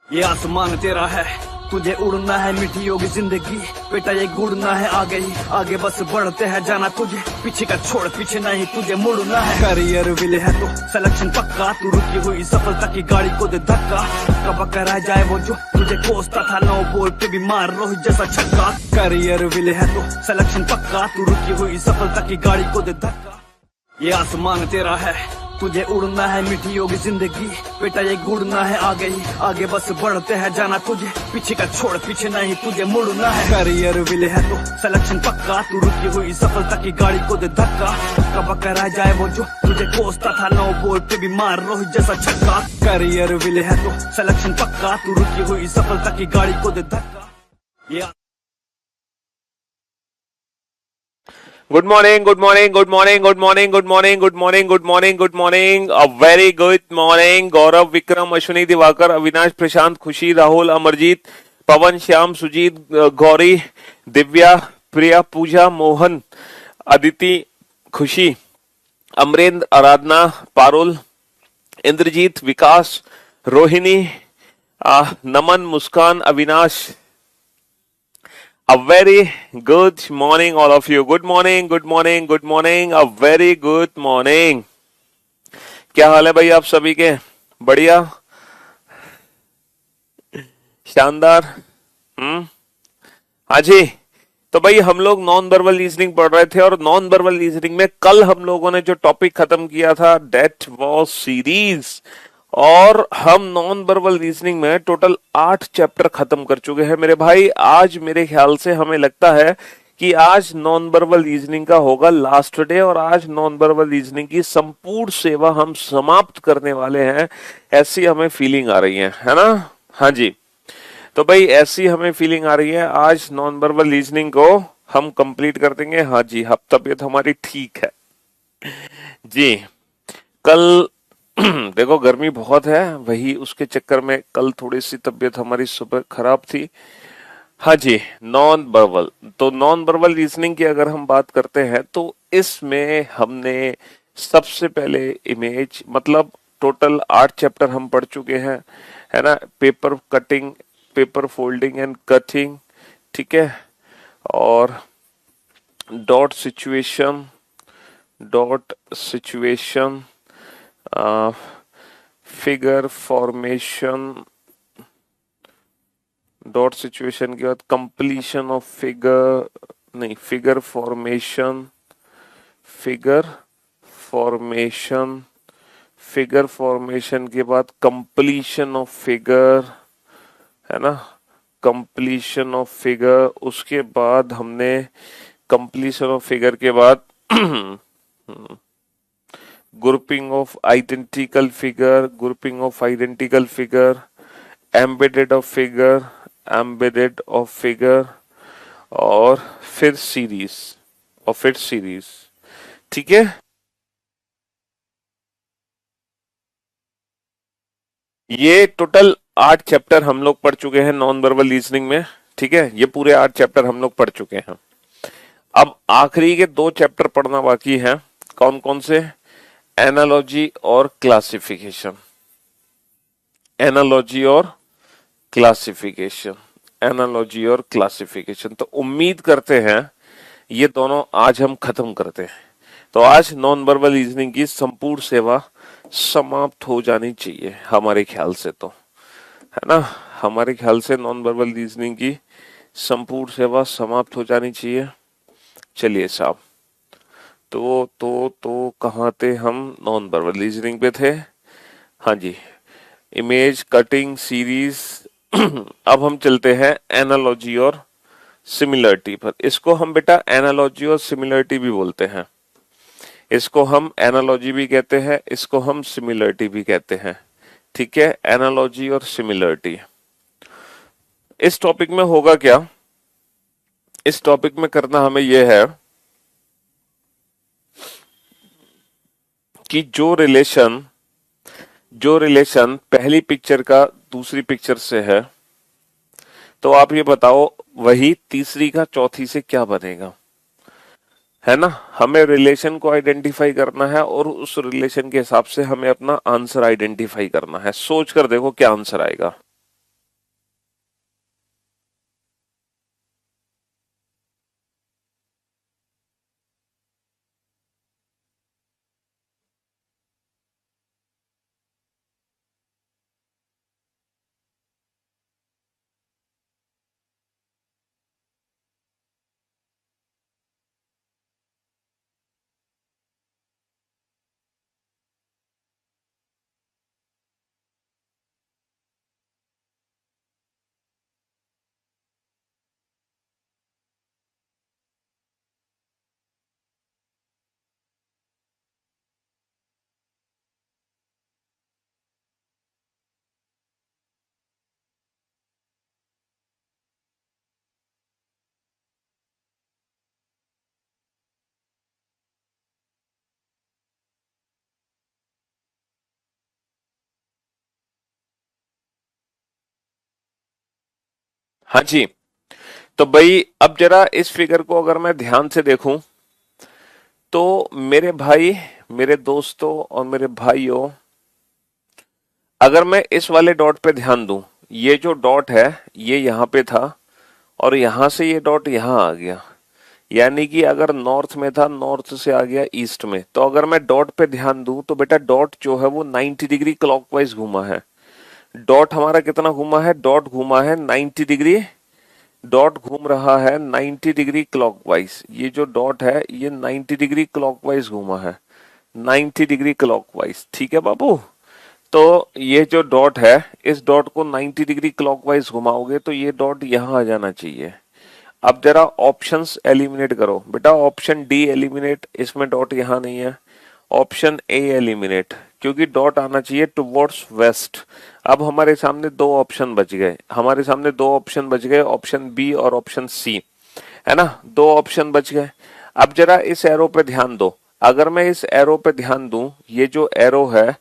ये आसमान तेरा है, तुझे उड़ना है, मीठी होगी जिंदगी बेटा ये गुड़ना है। आगे बस बढ़ते हैं, जाना तुझे पीछे का छोड़, पीछे नहीं तुझे मुड़ना है। करियर विल है तो सिलेक्शन पक्का, तू रुकी हुई सफलता की गाड़ी को दे धक्का। कब रह जाए वो जो तुझे कोसता था, नो बॉल पे भी मार रोहित जैसा छक्का। करियर विल है तो सिलेक्शन पक्का, तू रुकी हुई सफलता की गाड़ी को दे धक्का। ये आसमान तेरा है, तुझे उड़ना है, मीठी होगी जिंदगी बेटा ये गुड़ना है। आगे बस बढ़ते हैं, जाना तुझे पीछे का छोड़, पीछे नहीं तुझे मुड़ना है। करियर विल है तो सिलेक्शन पक्का, तू रुकी हुई सफलता की गाड़ी को दे धक्का। कब रह जाए वो जो तुझे कोसता था, नो बॉल पे भी मार रोहित जैसा छक्का। करियर विल है तो सिलेक्शन पक्का, तू रुकी हुई सफलता की गाड़ी को दे धक्का। Good morning, good morning, good morning, good morning, good morning, good morning, good morning, good morning. A very good morning. गौरव, विक्रम, अश्विनी, दिवाकर, अविनाश, प्रशांत, खुशी, राहुल, अमरजीत, पवन, श्याम, सुजीत, गौरी, दिव्या, प्रिया, पूजा, मोहन, अदिति, खुशी, अमरेंद्र, आराधना, पारुल, इंद्रजीत, विकास, रोहिणी, नमन, मुस्कान, Avinash. A very good morning all of you. Good morning, good morning, good morning. A very good morning. क्या हाल है भाई आप सभी के? बढ़िया, शानदार. हाँ जी. तो भाई हम लोग नॉन वर्बल रीजनिंग पढ़ रहे थे और नॉन वर्बल रीजनिंग में कल हम लोगों ने जो टॉपिक खत्म किया था दैट वाज सीरीज, और हम नॉन वर्बल रीजनिंग में टोटल 8 चैप्टर खत्म कर चुके हैं मेरे भाई. आज मेरे ख्याल से हमें लगता है कि आज नॉन वर्बल रीजनिंग का होगा लास्ट डे, और आज नॉन वर्बल रीजनिंग की संपूर्ण सेवा हम समाप्त करने वाले हैं, ऐसी हमें फीलिंग आ रही है ना. हाँ जी. तो भाई ऐसी हमें फीलिंग आ रही है, आज नॉन वर्बल रीजनिंग को हम कंप्लीट कर देंगे. हाँ जी. अब तबीयत हमारी ठीक है जी. कल देखो गर्मी बहुत है, वही उसके चक्कर में कल थोड़ी सी तबीयत हमारी सुबह खराब थी. हाँ जी. नॉन वर्बल, तो नॉन वर्बल रीजनिंग की अगर हम बात करते हैं तो इसमें हमने सबसे पहले इमेज, मतलब टोटल 8 चैप्टर हम पढ़ चुके हैं, है ना. Paper cutting, paper folding and cutting, ठीक है, और dot situation, figure formation, dot situation के बाद कंप्लीशन ऑफ फिगर, नहीं, फिगर फॉर्मेशन, फिगर फॉर्मेशन के बाद कंप्लीशन ऑफ फिगर, है ना, कंप्लीशन ऑफ फिगर. उसके बाद हमने कंप्लीशन ऑफ फिगर के बाद grouping of identical figure, embedded of figure, और फिर सीरीज, ठीक है. ये टोटल 8 चैप्टर हम लोग पढ़ चुके हैं नॉन वर्बल रीजनिंग में, ठीक है. ये पूरे 8 चैप्टर हम लोग पढ़ चुके हैं. अब आखिरी के 2 चैप्टर पढ़ना बाकी हैं. कौन कौन से? एनालॉजी और क्लासिफिकेशन. तो उम्मीद करते हैं ये दोनों आज हम खत्म करते हैं. तो आज नॉन वर्बल रीजनिंग की संपूर्ण सेवा समाप्त हो जानी चाहिए हमारे ख्याल से, तो है ना. हमारे ख्याल से नॉन वर्बल रीजनिंग की संपूर्ण सेवा समाप्त हो जानी चाहिए. चलिए साहब, तो कहाँ थे हम? नॉन वर्बल रीजनिंग पे थे. हाँ जी. Image cutting, series. अब हम चलते हैं एनालॉजी और सिमिलरिटी पर. इसको हम बेटा एनालॉजी और सिमिलरिटी भी बोलते हैं. इसको हम एनालॉजी भी कहते हैं, इसको हम सिमिलरिटी भी कहते हैं, ठीक है. एनालॉजी और सिमिलरिटी. इस टॉपिक में होगा क्या? इस टॉपिक में करना हमें यह है कि जो रिलेशन पहली पिक्चर का दूसरी पिक्चर से है, तो आप ये बताओ वही तीसरी का चौथी से क्या बनेगा, है ना. हमें रिलेशन को आइडेंटिफाई करना है और उस रिलेशन के हिसाब से हमें अपना आंसर आइडेंटिफाई करना है. सोच कर देखो क्या आंसर आएगा. हाँ जी। तो भाई अब जरा इस फिगर को अगर मैं ध्यान से देखूं तो मेरे भाई, मेरे दोस्तों और मेरे भाइयों, अगर मैं इस वाले डॉट पे ध्यान दूं, ये जो डॉट है ये यहां पे था और यहां से ये डॉट यहां आ गया, यानी कि अगर नॉर्थ में था नॉर्थ से आ गया ईस्ट में। तो अगर मैं डॉट पे ध्यान दूं तो बेटा डॉट जो है वो 90 डिग्री क्लॉकवाइज घूमा है। डॉट हमारा कितना घूमा है? डॉट घूमा है 90 डिग्री, डॉट घूम रहा है 90 डिग्री क्लॉकवाइज। ये जो डॉट है ये 90 डिग्री क्लॉकवाइज घूमा है, 90 डिग्री क्लॉकवाइज। ठीक है बाबू। तो ये जो डॉट है, इस डॉट को 90 डिग्री क्लॉकवाइज घुमाओगे तो ये डॉट यहां आ जाना चाहिए। अब जरा ऑप्शंस एलिमिनेट करो बेटा। ऑप्शन डी एलिमिनेट, इसमें डॉट यहां नहीं है। ऑप्शन ए एलिमिनेट, क्योंकि डॉट आना चाहिए टुवर्ड्स वेस्ट। अब हमारे सामने दो ऑप्शन बच गए, हमारे सामने दो ऑप्शन बच गए, ऑप्शन बी और ऑप्शन सी, है ना। दो ऑप्शन बच गए। अब जरा इस एरो पे ध्यान दो। अगर मैं इस एरो पे ध्यान दूं, ये जो एरो है,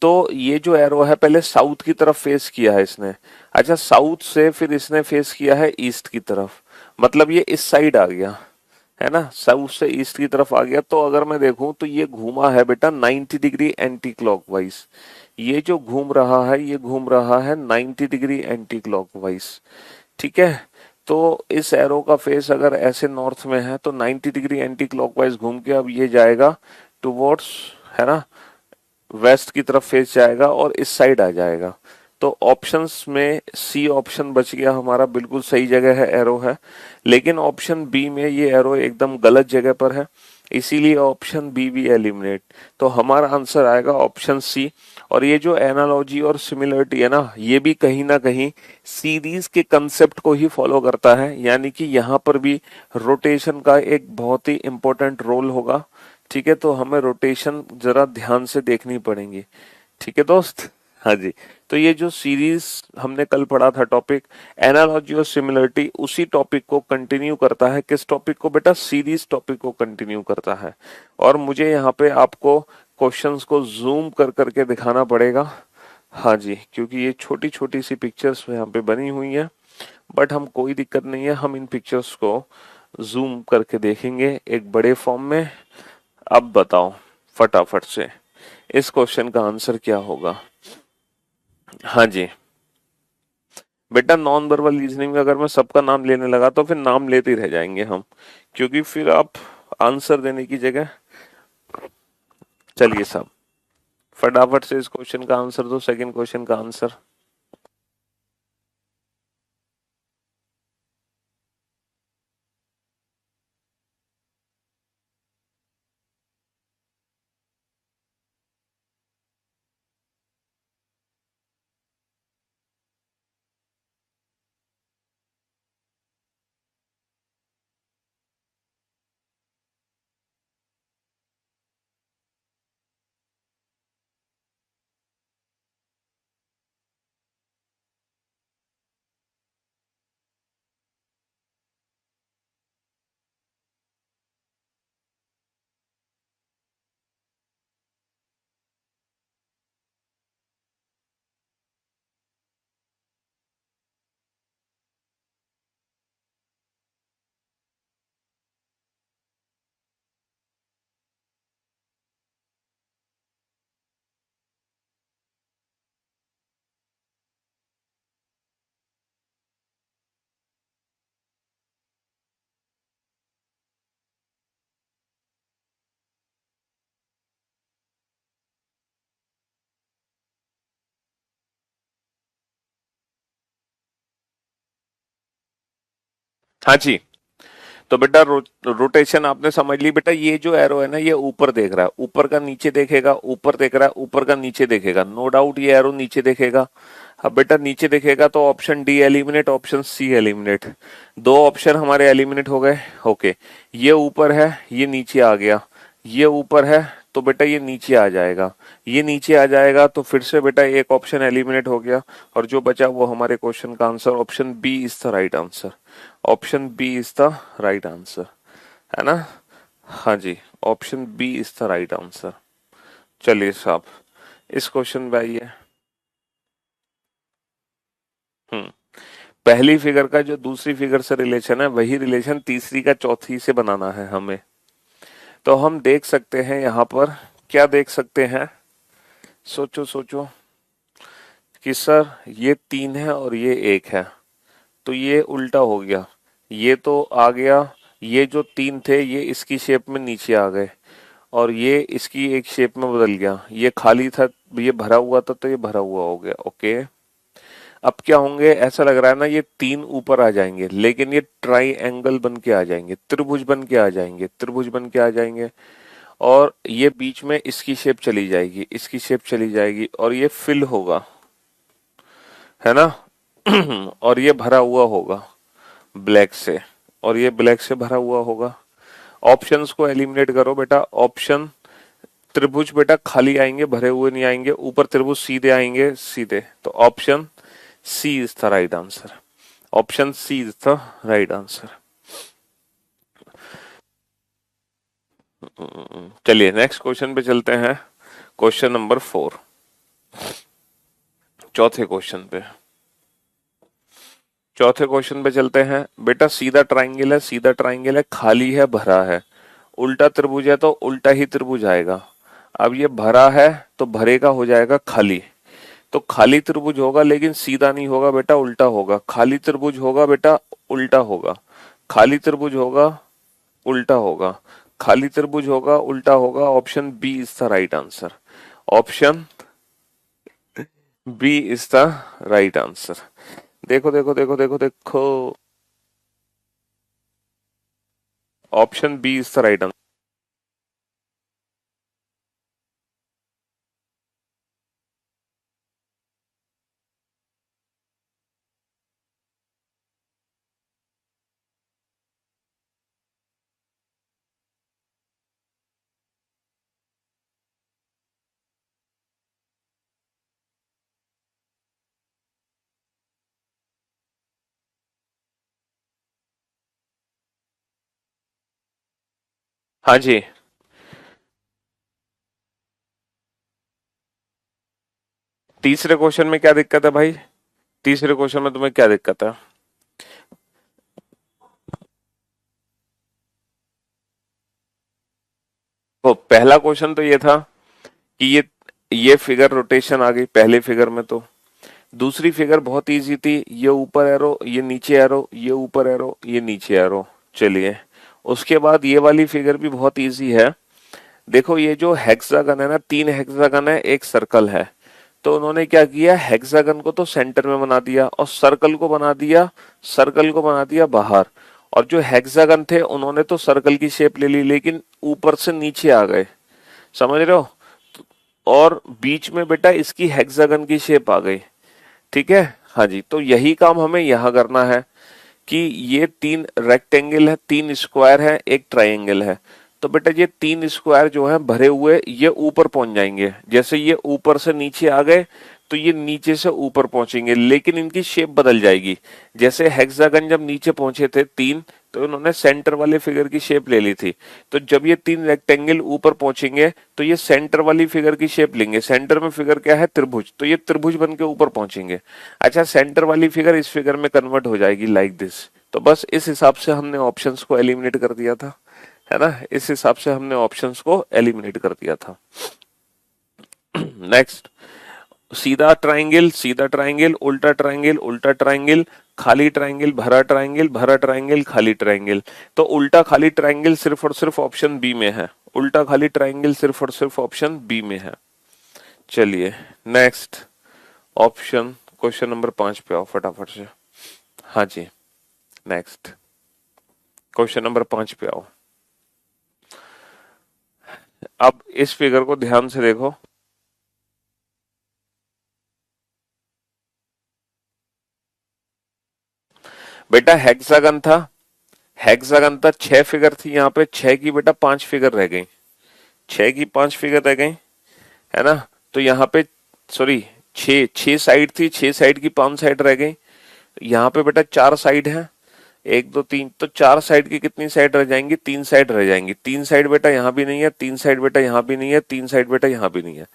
तो ये जो एरो है पहले साउथ की तरफ फेस किया है इसने। अच्छा, साउथ से फिर इसने फेस किया है ईस्ट की तरफ, मतलब ये इस साइड आ गया, है ना। साउथ से ईस्ट की तरफ आ गया। तो अगर मैं देखूं तो ये घूमा है बेटा 90 डिग्री एंटी क्लॉकवाइज। ये जो घूम रहा है ये घूम रहा है 90 डिग्री एंटी क्लॉकवाइज। ठीक है। तो इस एरो का फेस अगर ऐसे नॉर्थ में है तो 90 डिग्री एंटी क्लॉकवाइज घूम के अब ये जाएगा टुवर्ड्स, है ना, वेस्ट की तरफ फेस जाएगा और इस साइड आ जाएगा। तो ऑप्शंस में सी ऑप्शन बच गया हमारा, बिल्कुल सही जगह है, एरो है। लेकिन ऑप्शन बी में ये एरो एकदम गलत जगह पर है, इसीलिए ऑप्शन बी भी एलिमिनेट। तो हमारा आंसर आएगा ऑप्शन सी। और ये जो एनालॉजी और सिमिलरिटी है ना, ये भी कहीं ना कहीं सीरीज के कंसेप्ट को ही फॉलो करता है, यानी कि यहाँ पर भी रोटेशन का एक बहुत ही इंपॉर्टेंट रोल होगा। ठीक है। तो हमें रोटेशन जरा ध्यान से देखनी पड़ेगी। ठीक है दोस्त। हाँ जी। तो ये जो सीरीज हमने कल पढ़ा था टॉपिक एनालॉजी और सिमिलरिटी, उसी टॉपिक को कंटिन्यू करता है। किस टॉपिक को बेटा? सीरीज टॉपिक को कंटिन्यू करता है। और मुझे यहाँ पे आपको क्वेश्चंस को जूम कर करके दिखाना पड़ेगा। हाँ जी, क्योंकि ये छोटी छोटी सी पिक्चर्स यहाँ पे बनी हुई है, बट हम कोई दिक्कत नहीं है, हम इन पिक्चर्स को जूम करके देखेंगे एक बड़े फॉर्म में। अब बताओ फटाफट से इस क्वेश्चन का आंसर क्या होगा। हाँ जी बेटा, नॉन वर्बल रीजनिंग में अगर मैं सबका नाम लेने लगा तो फिर नाम लेते ही रह जाएंगे हम, क्योंकि फिर आप आंसर देने की जगह। चलिए साहब फटाफट से इस क्वेश्चन का आंसर दो, सेकंड क्वेश्चन का आंसर। हाँ जी। तो बेटा रोटेशन आपने समझ ली। बेटा ये जो एरो है ना ये ऊपर देख रहा है, ऊपर का नीचे देखेगा, ऊपर देख रहा है ऊपर का नीचे देखेगा, नो डाउट ये एरो नीचे देखेगा। अब बेटा नीचे देखेगा तो option D eliminate, option C eliminate. दो ऑप्शन हमारे एलिमिनेट हो गए। ओके, ये ऊपर है ये नीचे आ गया, ये ऊपर है तो बेटा ये नीचे आ जाएगा, ये नीचे आ जाएगा तो फिर से बेटा एक ऑप्शन एलिमिनेट हो गया। और जो बचा वो हमारे क्वेश्चन का answer option B is the right answer. Option B is the right answer, है ना। हाँ जी, option B is the right answer. चलिए साहब इस क्वेश्चन में आइए। हम्म पहली फिगर का जो दूसरी फिगर से रिलेशन है वही रिलेशन तीसरी का चौथी से बनाना है हमें। तो हम देख सकते हैं यहाँ पर, क्या देख सकते हैं, सोचो सोचो कि सर ये 3 है और ये 1 है, तो ये उल्टा हो गया, ये तो आ गया, ये जो 3 थे ये इसकी शेप में नीचे आ गए और ये इसकी एक शेप में बदल गया, ये खाली था, ये भरा हुआ था तो ये भरा हुआ हो गया। ओके, अब क्या होंगे, ऐसा लग रहा है ना ये 3 ऊपर आ जाएंगे लेकिन ये ट्राइंगल बन के आ जाएंगे, त्रिभुज बन के आ जाएंगे, त्रिभुज बन के आ जाएंगे और ये बीच में इसकी शेप चली जाएगी, इसकी शेप चली जाएगी और ये फिल होगा, है ना। और ये भरा हुआ होगा ब्लैक से, और ये ब्लैक से भरा हुआ होगा। ऑप्शंस को एलिमिनेट करो बेटा। ऑप्शन त्रिभुज बेटा खाली आएंगे, भरे हुए नहीं आएंगे, ऊपर त्रिभुज सीधे आएंगे, सीधे, तो option C is the right answer. Option C is the right answer. चलिए नेक्स्ट क्वेश्चन पे चलते हैं। क्वेश्चन नंबर 4, चौथे क्वेश्चन पे, चौथे क्वेश्चन पे चलते हैं। बेटा सीधा ट्राइंगल है, सीधा ट्राइंगल है, खाली है, भरा है। उल्टा त्रिभुज है तो उल्टा ही त्रिभुज आएगा। अब ये भरा है तो भरे का हो जाएगा खाली, तो खाली त्रिभुज होगा लेकिन सीधा नहीं होगा बेटा, उल्टा होगा। खाली त्रिभुज होगा बेटा, उल्टा होगा। खाली त्रिभुज होगा, उल्टा होगा। खाली त्रिभुज होगा, उल्टा होगा। Option B is the right answer. Option B is the right answer. देखो देखो देखो देखो देखो, option B is the right answer. हाँ जी, तीसरे क्वेश्चन में क्या दिक्कत है भाई? तीसरे क्वेश्चन में तुम्हें क्या दिक्कत है? तो पहला क्वेश्चन तो ये था कि ये फिगर रोटेशन आ गई पहले फिगर में। तो दूसरी फिगर बहुत इजी थी, ये ऊपर एरो, ये नीचे एरो, ये ऊपर एरो, ये नीचे एरो। चलिए उसके बाद ये वाली फिगर भी बहुत इजी है। देखो ये जो हेक्सागन है ना, 3 हेक्सागन है, एक सर्कल है, तो उन्होंने क्या किया, हेक्सागन को तो सेंटर में बना दिया और सर्कल को बना दिया, सर्कल को बना दिया बाहर। और जो हेक्सागन थे उन्होंने तो सर्कल की शेप ले ली लेकिन ऊपर से नीचे आ गए, समझ रहे हो। और बीच में बेटा इसकी हेक्सागन की शेप आ गई, ठीक है। हाँ जी, तो यही काम हमें यहाँ करना है कि ये 3 रेक्टेंगल है, 3 स्क्वायर है, एक ट्राइंगल है। तो बेटा ये 3 स्क्वायर जो है भरे हुए, ये ऊपर पहुंच जाएंगे। जैसे ये ऊपर से नीचे आ गए तो ये नीचे से ऊपर पहुंचेंगे, लेकिन इनकी शेप बदल जाएगी। जैसे हेक्सागन जब नीचे पहुंचे थे 3, तो इन्होंने सेंटर वाले फिगर की शेप ले ली थी। तो जब ये 3 रेक्टेंगल ऊपर पहुंचेंगे तो ये सेंटर वाली फिगर की शेप लेंगे। सेंटर में फिगर क्या है, त्रिभुज, तो ये त्रिभुज बन के ऊपर पहुंचेंगे। अच्छा, सेंटर वाली फिगर इस फिगर में कन्वर्ट हो जाएगी लाइक दिस। तो बस इस हिसाब से हमने ऑप्शंस को एलिमिनेट कर दिया था, है ना। इस हिसाब से हमने ऑप्शंस को एलिमिनेट कर दिया था। नेक्स्ट, सीधा ट्राइंगल, सीधा ट्राइंगल, उल्टा ट्राइंगल, उल्टा ट्राइंगल, खाली ट्राइंगल, भरा ट्राइंगल, भरा ट्राइंगल, खाली ट्राइंगल। तो उल्टा खाली ट्राइंगल सिर्फ और सिर्फ ऑप्शन बी में है। उल्टा खाली ट्राइंगल सिर्फ और सिर्फ ऑप्शन बी में है। चलिए नेक्स्ट ऑप्शन, क्वेश्चन नंबर 5 पे आओ फटाफट से। हाँ जी, नेक्स्ट क्वेश्चन नंबर 5 पे आओ। अब इस फिगर को ध्यान से देखो। बेटा हेक्सागन था, हेक्सागन था, 6 फिगर थी यहाँ पे, 6 की बेटा 5 फिगर रह गई, 6 की 5 फिगर रह गई, है ना। तो यहाँ पे सॉरी 6 साइड थी, 6 साइड की 5 साइड रह गई। यहाँ पे बेटा 4 साइड है, 1 2 3, तो 4 साइड की कितनी साइड रह जाएंगी, 3 साइड रह जाएंगी। 3 साइड बेटा यहाँ भी नहीं है, 3 साइड बेटा यहाँ भी नहीं है, 3 साइड बेटा यहाँ भी नहीं है।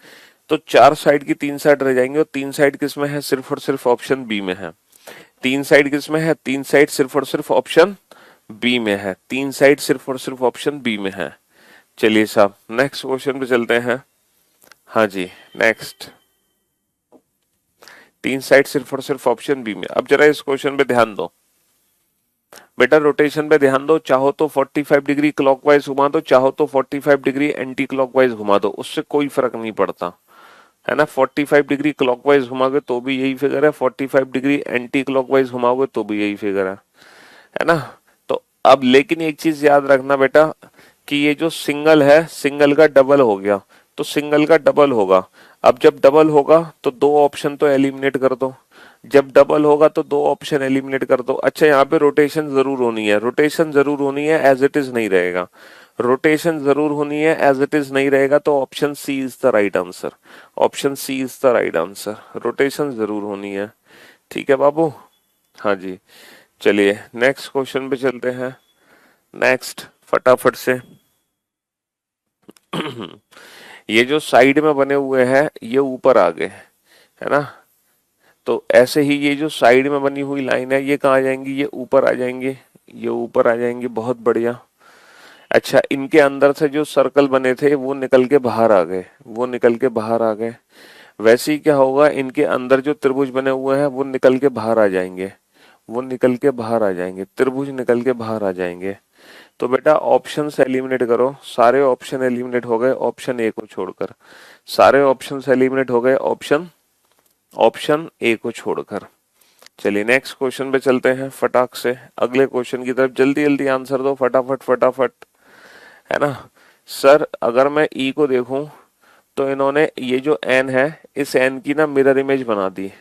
तो 4 साइड की 3 साइड रह जाएंगे और 3 साइड किस में है, सिर्फ और सिर्फ ऑप्शन बी में है। तीन साइड किस में है? तीन साइड सिर्फ और सिर्फ ऑप्शन बी में है। तीन साइड सिर्फ और सिर्फ ऑप्शन बी में है। चलिए साहब नेक्स्ट क्वेश्चन पे चलते हैं। हाँ जी नेक्स्ट, तीन साइड सिर्फ और सिर्फ ऑप्शन बी में। अब जरा इस क्वेश्चन पे ध्यान दो बेटा, रोटेशन पे ध्यान दो। चाहो तो 45 डिग्री क्लॉकवाइज घुमा दो, चाहो तो 45 डिग्री एंटी क्लॉकवाइज घुमा दो, उससे कोई फर्क नहीं पड़ता है ना। 45 डिग्री क्लॉकवाइज घुमाओगे तो भी यही फिगर है, 45 डिग्री एंटी क्लॉकवाइज घुमाओगे तो भी यही फिगर है ना। तो अब लेकिन एक चीज याद रखना बेटा कि ये जो सिंगल है, सिंगल का डबल हो गया तो सिंगल का डबल होगा। अब जब डबल होगा तो दो ऑप्शन तो एलिमिनेट कर दो, जब डबल होगा तो दो ऑप्शन एलिमिनेट कर दो। अच्छा यहाँ पे रोटेशन जरूर होनी है, रोटेशन जरूर होनी है, एज इट इज नहीं रहेगा। रोटेशन जरूर होनी है, एज इट इज नहीं रहेगा, तो option C is the right answer. Option C is the right answer, rotation जरूर होनी है। ठीक है बाबू, हाँ जी। चलिए नेक्स्ट क्वेश्चन पे चलते हैं। नेक्स्ट फटाफट से ये जो साइड में बने हुए हैं ये ऊपर आ गए है ना, तो ऐसे ही ये जो साइड में बनी हुई लाइन है ये कहाँ आ जाएंगी? ये ऊपर आ जाएंगे, ये ऊपर आ जाएंगे। बहुत बढ़िया। अच्छा इनके अंदर से जो सर्कल बने थे वो निकल के बाहर आ गए, वो निकल के बाहर आ गए। वैसे ही क्या होगा, इनके अंदर जो त्रिभुज बने हुए हैं वो निकल के बाहर आ जाएंगे, वो निकल के बाहर आ जाएंगे, त्रिभुज निकल के बाहर आ जाएंगे। तो बेटा ऑप्शन से एलिमिनेट करो, सारे ऑप्शन एलिमिनेट हो गए ऑप्शन ए को छोड़कर, सारे ऑप्शन एलिमिनेट हो गए ऑप्शन ए को छोड़कर। चलिए नेक्स्ट क्वेश्चन पे चलते हैं फटाक से, अगले क्वेश्चन की तरफ। जल्दी जल्दी आंसर दो फटाफट फटाफट, है ना। सर अगर मैं ई को देखूं तो इन्होंने ये जो एन है इस एन की ना मिरर इमेज बना दी,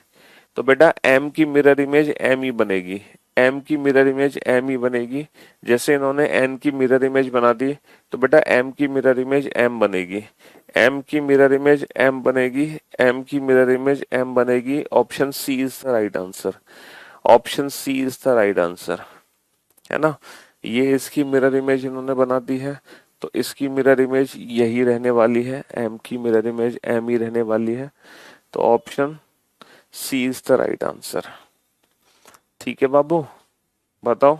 तो बेटा एम की मिरर इमेज एम ही बनेगी, एम की मिरर इमेज एम ही बनेगी। जैसे इन्होंने एन की मिरर इमेज बना दी तो बेटा एम की मिरर इमेज एम बनेगी, एम की मिरर इमेज एम बनेगी, एम की मिरर इमेज एम बनेगी। Option C is the right answer, option C is the right answer, है ना। ये इसकी मिरर इमेज इन्होंने बना दी है तो इसकी मिरर इमेज यही रहने वाली है, एम की मिरर इमेज एम ही रहने वाली है। तो option C is the right answer. ठीक है बाबू, बताओ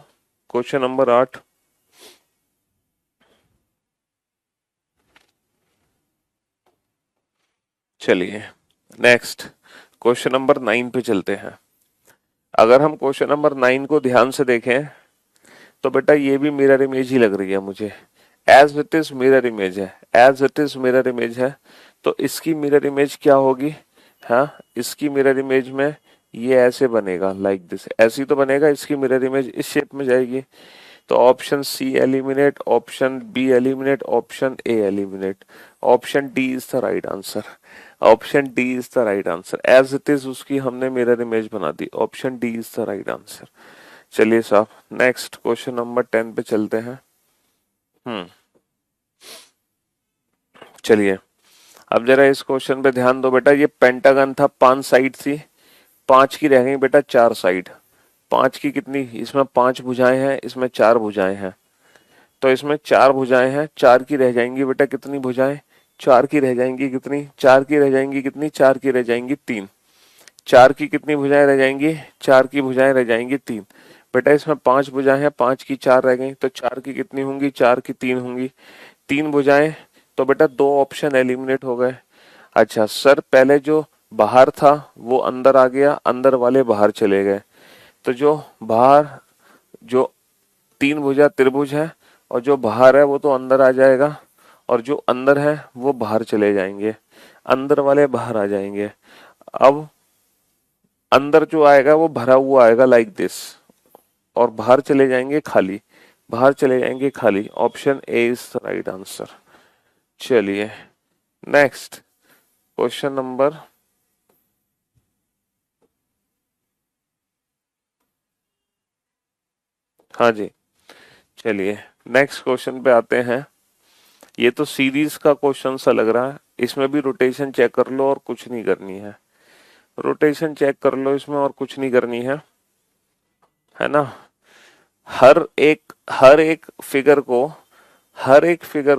क्वेश्चन नंबर 8। चलिए नेक्स्ट क्वेश्चन नंबर 9 पे चलते हैं। अगर हम क्वेश्चन नंबर 9 को ध्यान से देखें तो बेटा ये भी मिरर इमेज ही लग रही है मुझे, as it is mirror image है, as it is mirror image है। तो इसकी मिरर इमेज क्या होगी? हाँ इसकी मिरर इमेज में ये ऐसे बनेगा, लाइक दिस, ऐसी तो बनेगा, इसकी मिरर इमेज इस शेप में जाएगी। तो option C eliminate, option B eliminate, option A eliminate, option D is the right answer, option D is the right answer. As it is उसकी हमने मिरर इमेज बना दी, option D is the right answer. चलिए साहब next question number 10 पे चलते हैं। चलिए अब जरा इस क्वेश्चन पे ध्यान दो बेटा, ये पेंटागन था, 5 साइड थी, 5 की रह गई बेटा 4 साइड। 5 की कितनी? इसमें 5 भुजाएं हैं, इसमें 4 भुजाएं हैं, तो इसमें 4 भुजाएं हैं, 4 की रह जाएंगी बेटा कितनी भुजाएं? 4 की रह जाएंगी कितनी? 4 की रह जाएंगी कितनी? 4 की रह जाएंगी 3। 4 की कितनी भुजाएं रह जाएंगी? 4 की भुजाएं रह जाएंगी 3। बेटा इसमें 5 भुजाएं हैं, 5 की 4 रह गई, तो 4 की कितनी होंगी? 4 की 3 होंगी। 3 भुजाएं, तो बेटा 2 ऑप्शन एलिमिनेट हो गए। अच्छा सर पहले जो बाहर था वो अंदर आ गया, अंदर वाले बाहर चले गए, तो जो बाहर जो 3 भुजा त्रिभुज है और जो बाहर है वो तो अंदर आ जाएगा, और जो अंदर है वो बाहर चले जाएंगे, अंदर वाले बाहर आ जाएंगे। अब अंदर जो आएगा वो भरा हुआ आएगा लाइक दिस, और बाहर चले जाएंगे खाली, बाहर चले जाएंगे खाली। Option A is the right answer. चलिए नेक्स्ट क्वेश्चन नंबर, हाँ जी चलिए नेक्स्ट क्वेश्चन पे आते हैं। ये तो सीरीज का क्वेश्चन सा लग रहा है, इसमें भी रोटेशन चेक कर लो और कुछ नहीं करनी है, रोटेशन चेक कर लो इसमें और कुछ नहीं करनी है ना। हर एक फिगर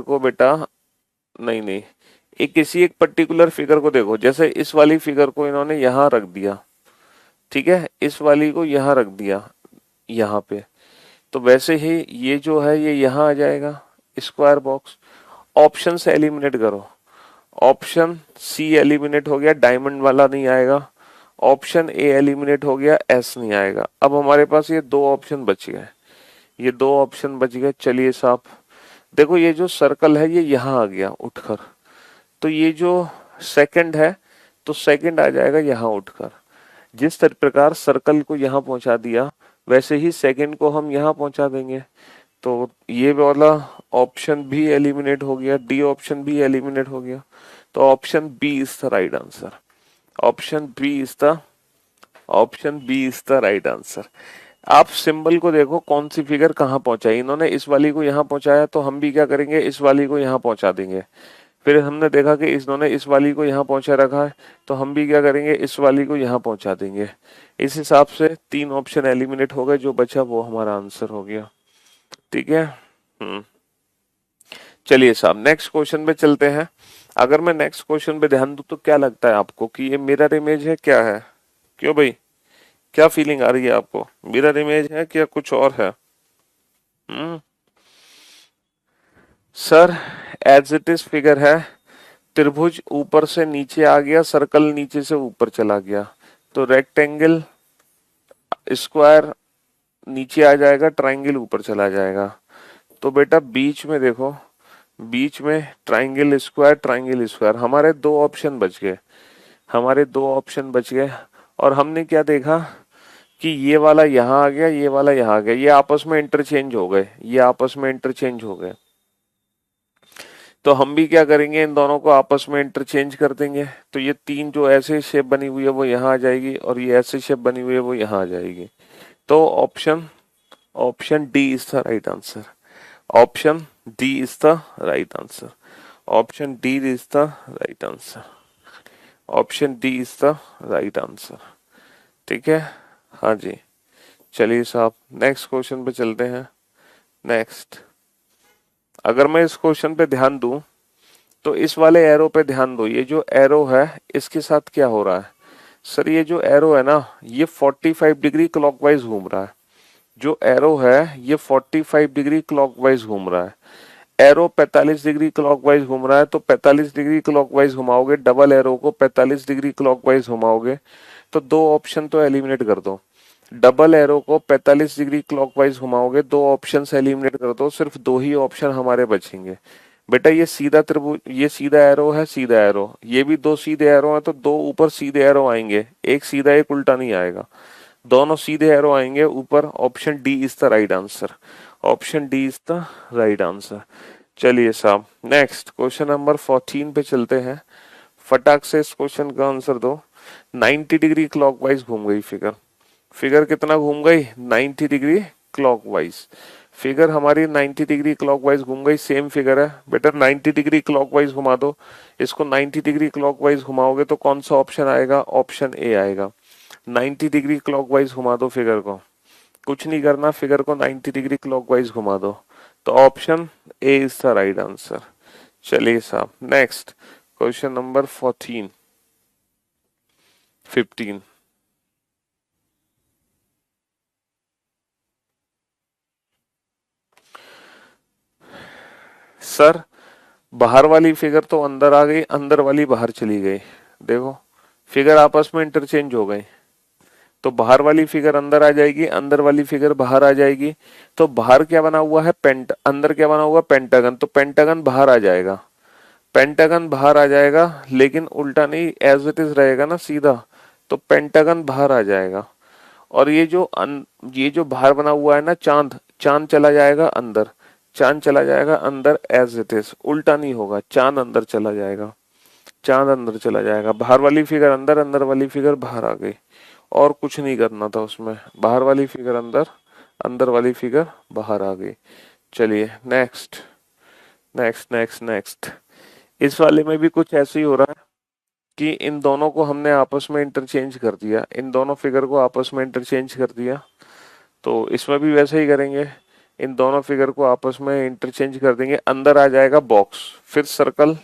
को बेटा, नहीं नहीं, एक किसी एक पर्टिकुलर फिगर को देखो, जैसे इस वाली फिगर को इन्होंने यहां रख दिया ठीक है, इस वाली को यहाँ रख दिया यहाँ पे, तो वैसे ही ये जो है ये यहाँ आ जाएगा स्क्वायर बॉक्स। ऑप्शन से एलिमिनेट करो, ऑप्शन सी एलिमिनेट हो गया, डायमंड वाला नहीं आएगा। ऑप्शन ए एलिमिनेट हो गया, एस नहीं आएगा। अब हमारे पास ये दो ऑप्शन बच गए, ये दो ऑप्शन बच गए। चलिए साहब देखो, ये जो सर्कल है ये यहाँ आ गया उठकर, तो ये जो सेकंड है तो सेकंड आ जाएगा यहाँ उठकर। जिस प्रकार सर्कल को यहाँ पहुंचा दिया वैसे ही सेकंड को हम यहाँ पहुंचा देंगे। तो ये वाला ऑप्शन भी एलिमिनेट हो गया, डी ऑप्शन भी एलिमिनेट हो गया। तो option B is the right answer. Option B is the right answer. आप सिंबल को देखो कौन सी फिगर कहाँ पहुंचाई, इन्होंने इस वाली को यहाँ पहुंचाया तो हम भी क्या करेंगे, इस वाली को यहाँ पहुंचा देंगे। फिर हमने देखा कि इन्होंने इस वाली को यहाँ पहुंचा रखा है तो हम भी क्या करेंगे, इस वाली को यहाँ पहुंचा देंगे। इस हिसाब से तीन ऑप्शन एलिमिनेट हो गए, जो बचा वो हमारा आंसर हो गया। ठीक है। चलिए साहब नेक्स्ट क्वेश्चन पे चलते हैं। अगर मैं नेक्स्ट क्वेश्चन पे ध्यान दूं तो क्या लगता है आपको कि ये मिरर इमेज है, क्या है? क्यों भाई, क्या फीलिंग आ रही है आपको? मिरर इमेज है क्या कुछ और है? Sir as it is figure है, त्रिभुज ऊपर से नीचे आ गया, सर्कल नीचे से ऊपर चला गया, तो रेक्टेंगल स्क्वायर नीचे आ जाएगा, ट्राइंगल ऊपर चला जाएगा। तो बेटा बीच में देखो, बीच में ट्राइंगल स्क्वायर, हमारे दो ऑप्शन बच गए, और हमने क्या देखा कि ये वाला यहाँ आ गया, ये वाला यहाँ आ गया, ये आपस में इंटरचेंज हो गए। तो हम भी क्या करेंगे, इन दोनों को आपस में इंटरचेंज कर देंगे। तो ये तीन जो ऐसे शेप बनी हुई है वो यहाँ आ जाएगी, और ये ऐसे शेप बनी हुई है वो यहाँ आ जाएगी। तो option D is the right answer. Option D is the right answer. Option D is the right answer. Option D is the right answer. ठीक है, हाँ जी। चलिए साहब नेक्स्ट क्वेश्चन पे चलते हैं। नेक्स्ट, अगर मैं इस क्वेश्चन पे ध्यान दूं तो इस वाले एरो पे ध्यान दो। ये जो एरो है इसके साथ क्या हो रहा है? सर ये जो एरो है ना, ये 45 डिग्री क्लॉकवाइज घूम रहा है। जो एरो है ये 45 डिग्री क्लॉकवाइज घूम रहा है। एरो 45 डिग्री क्लॉकवाइज घूम रहा है, तो 45 डिग्री क्लॉकवाइज घुमाओगे, डबल एरो को 45 डिग्री क्लॉकवाइज घुमाओगे तो दो ऑप्शन तो एलिमिनेट कर दो। डबल एरो को 45 डिग्री क्लॉकवाइज घुमाओगे, दो ऑप्शन एलिमिनेट कर दो, सिर्फ दो ही ऑप्शन हमारे बचेंगे। बेटा ये सीधा त्रिभुज, ये सीधा एरो है, सीधा एरो, ये भी दो सीधे एरो हैं, तो दो ऊपर सीधे एरो आएंगे, एक सीधा एक उल्टा नहीं आएगा, दोनों सीधे एरो आएंगे ऊपर। Option D is the right answer. Option D is the right answer. चलिए साहब नेक्स्ट क्वेश्चन नंबर 14 पे चलते हैं। फटाक से इस क्वेश्चन का आंसर दो। 90 डिग्री क्लॉकवाइज घूम गई फिगर कितना घूम गई? 90 डिग्री क्लॉकवाइज। फिगर हमारी 90 डिग्री क्लॉकवाइज घूम गई। सेम फिगर है बेटा, 90 डिग्री क्लॉकवाइज घुमा दो। इसको 90 डिग्री क्लॉकवाइज घुमाओगे तो कौन सा ऑप्शन आएगा? ऑप्शन ए आएगा। 90 डिग्री क्लॉकवाइज घुमा दो फिगर को, कुछ नहीं करना, फिगर को 90 डिग्री क्लॉकवाइज घुमा दो, तो option A is the right answer. चलिए साहब नेक्स्ट क्वेश्चन नंबर 15। सर बाहर वाली फिगर तो अंदर आ गई, अंदर वाली बाहर चली गई। देखो फिगर आपस में इंटरचेंज हो गई, तो बाहर वाली फिगर अंदर आ जाएगी, अंदर वाली फिगर बाहर आ जाएगी। तो बाहर क्या बना हुआ है? अंदर क्या बना हुआ? पेंटागन। तो पेंटागन बाहर आ जाएगा, पेंटागन बाहर आ जाएगा, लेकिन उल्टा नहीं, एज इट इज रहेगा ना सीधा, तो पेंटागन बाहर आ जाएगा। और ये जो बाहर बना हुआ है ना चांद चला जाएगा अंदर, चांद चला जाएगा अंदर एज इट इज, उल्टा नहीं होगा, चांद अंदर चला जाएगा, चांद अंदर चला जाएगा। बाहर वाली फिगर अंदर, अंदर वाली फिगर बाहर आ गई, और कुछ नहीं करना था उसमें। बाहर वाली फिगर अंदर, अंदर वाली फिगर बाहर आ गई। चलिए नेक्स्ट नेक्स्ट नेक्स्ट नेक्स्ट। इस वाले में भी कुछ ऐसे ही हो रहा है कि इन दोनों को हमने आपस में इंटरचेंज कर दिया, इन दोनों फिगर को आपस में इंटरचेंज कर दिया। तो इसमें भी वैसे ही करेंगे, इन दोनों फिगर को आपस में इंटरचेंज कर देंगे। अंदर आ जाएगा बॉक्स, फिर सर्कल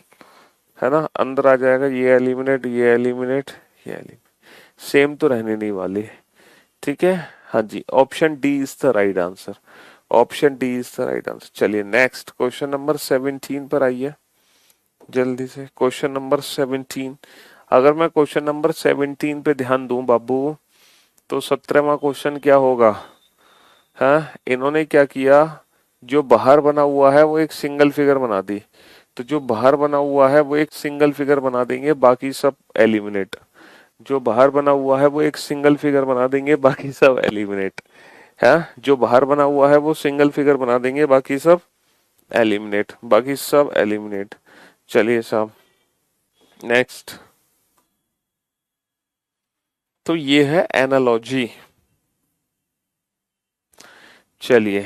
है ना, अंदर आ जाएगा, ये एलिमिनेट, ये एलिमिनेट, ये एलिमिनेट। सेम तो रहने नहीं वाली, ठीक है। हाँ जी, option D is the right answer, option D is the right answer. चलिए नेक्स्ट क्वेश्चन नंबर 17 पर आइए जल्दी से। क्वेश्चन नंबर 17, अगर मैं क्वेश्चन नंबर 17 पे ध्यान दूं बाबू, तो 17वां क्वेश्चन क्या होगा? हाँ, इन्होंने क्या किया, जो बाहर बना हुआ है वो एक सिंगल फिगर बना दी, तो जो बाहर बना हुआ है वो एक सिंगल फिगर बना देंगे, बाकी सब एलिमिनेट। जो बाहर बना हुआ है वो एक सिंगल फिगर बना देंगे, बाकी सब एलिमिनेट है। जो बाहर बना हुआ है वो सिंगल फिगर बना देंगे, बाकी सब एलिमिनेट, बाकी सब एलिमिनेट। चलिए साहब नेक्स्ट, तो ये है एनालॉजी। चलिए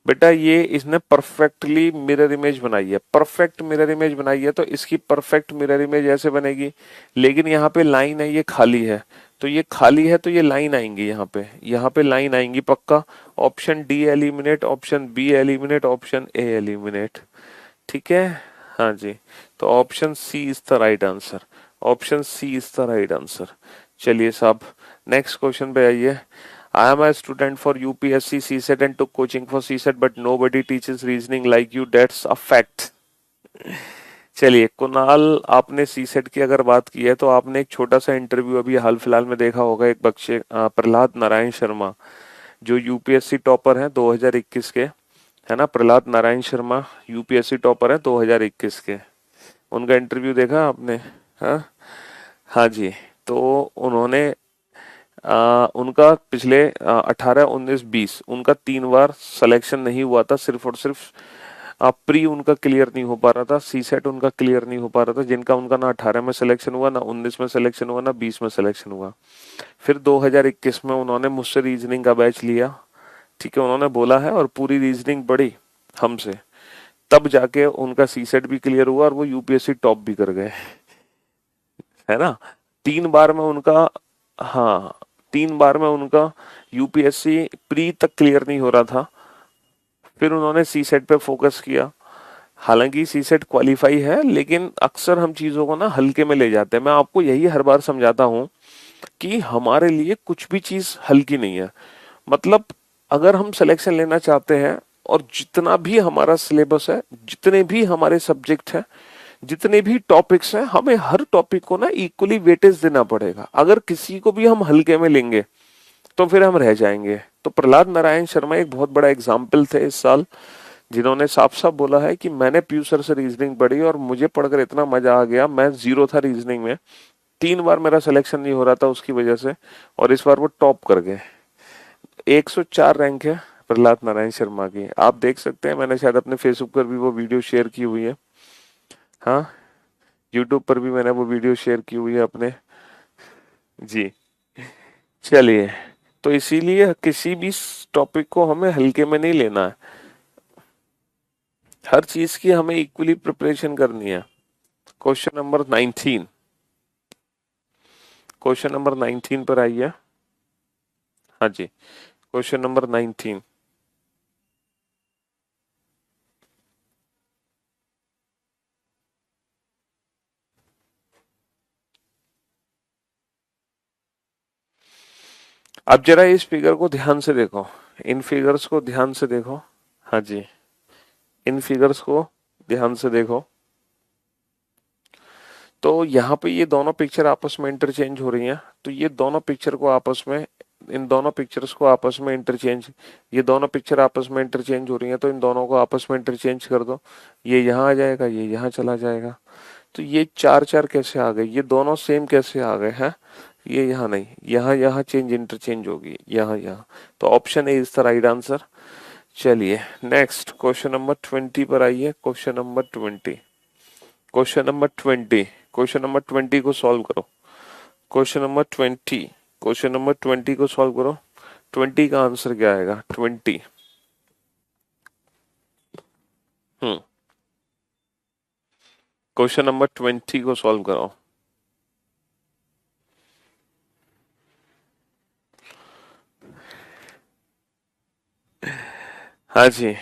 बेटा, ये इसने परफेक्टली मिरर इमेज बनाई है, परफेक्ट मिरर इमेज बनाई है, तो इसकी परफेक्ट मिरर इमेज ऐसे बनेगी, लेकिन यहाँ पे लाइन है, ये खाली है, तो ये खाली है तो ये लाइन आएंगी, यहाँ पे लाइन आएंगी पक्का। Option D eliminate, option B eliminate, option A eliminate, ठीक है। हाँ जी, तो option C is the right answer, option C is the right answer. चलिए साहब नेक्स्ट क्वेश्चन पे आइए। I am a student for UPSC CSET and took coaching for CSET, but nobody teaches reasoning like you. That's a fact. चलिए कुणाल, आपने CSAT की अगर बात की है तो आपने एक छोटा सा इंटरव्यू अभी हाल फिलहाल में देखा होगा, एक बच्चे प्रहलाद नारायण शर्मा, जो यूपीएससी टॉपर हैं 2021 के, है ना। प्रहलाद नारायण शर्मा यूपीएससी टॉपर हैं 2021 के, उनका इंटरव्यू देखा आपने? हाँ हाँ जी, तो उन्होंने उनका पिछले 18, 19, 20 उनका 3 बार सिलेक्शन नहीं हुआ था, सिर्फ और सिर्फ प्री उनका क्लियर नहीं हो पा रहा था, सी सेट उनका क्लियर नहीं हो पा रहा था, जिनका उनका ना 18 में सिलेक्शन हुआ, ना 19 में सिलेक्शन हुआ, ना 20 में सिलेक्शन हुआ। फिर 2021 में उन्होंने मुझसे रीजनिंग का बैच लिया, ठीक है, उन्होंने बोला है और पूरी रीजनिंग पढ़ी हमसे, तब जाके उनका सी सेट भी क्लियर हुआ और वो यूपीएससी टॉप भी कर गए, है ना। 3 बार में उनका, हाँ 3 बार में उनका यूपीएससी प्री तक क्लियर नहीं हो रहा था, फिर उन्होंने सी सेट पे फोकस किया। हालांकि सी सेट क्वालिफाई है, लेकिन अक्सर हम चीजों को ना हल्के में ले जाते हैं। मैं आपको यही हर बार समझाता हूँ कि हमारे लिए कुछ भी चीज हल्की नहीं है। मतलब अगर हम सिलेक्शन लेना चाहते हैं, और जितना भी हमारा सिलेबस है, जितने भी हमारे सब्जेक्ट हैं, जितने भी टॉपिक्स हैं, हमें हर टॉपिक को ना इक्वली वेटेज देना पड़ेगा। अगर किसी को भी हम हल्के में लेंगे तो फिर हम रह जाएंगे। तो प्रहलाद नारायण शर्मा एक बहुत बड़ा एग्जाम्पल थे इस साल, जिन्होंने साफ साफ बोला है कि मैंने पीयू सर से रीजनिंग पढ़ी और मुझे पढ़कर इतना मजा आ गया, मैं जीरो था रीजनिंग में, 3 बार मेरा सिलेक्शन नहीं हो रहा था उसकी वजह से, और इस बार वो टॉप कर गए। 104 रैंक है प्रहलाद नारायण शर्मा की, आप देख सकते हैं, मैंने शायद अपने फेसबुक पर भी वो वीडियो शेयर की हुई है, हाँ यूट्यूब पर भी मैंने वो वीडियो शेयर की हुई है अपने जी। चलिए, तो इसीलिए किसी भी टॉपिक को हमें हल्के में नहीं लेना है, हर चीज की हमें इक्वली प्रिपरेशन करनी है। क्वेश्चन नंबर 19, क्वेश्चन नंबर 19 पर आइए। हाँ जी, क्वेश्चन नंबर 19, अब जरा इस फिगर को ध्यान से देखो, इन फिगर्स को ध्यान से देखो। हाँ जी, इन फिगर्स को ध्यान से देखो। तो यहाँ पे ये दोनों पिक्चर आपस में इंटरचेंज हो रही हैं, तो ये दोनों पिक्चर को आपस में, इन दोनों पिक्चर्स को आपस में इंटरचेंज, ये दोनों पिक्चर आपस में इंटरचेंज हो रही हैं, तो इन दोनों को आपस में इंटरचेंज कर दो, ये यहाँ आ जाएगा, ये यहाँ चला जाएगा। तो ये 4 4 कैसे आ गए, ये दोनों सेम कैसे आ गए हैं? ये यहाँ नहीं, यहाँ यहाँ चेंज इंटरचेंज होगी, यहाँ यहाँ, तो option A is the right answer. चलिए नेक्स्ट क्वेश्चन नंबर 20 पर आइए। Question number 20, question number 20, question number 20 को सॉल्व करो। क्वेश्चन नंबर 20, क्वेश्चन नंबर 20 को सॉल्व करो। 20 का आंसर क्या आएगा? 20, क्वेश्चन नंबर 20 को सॉल्व करो। हाँ जी,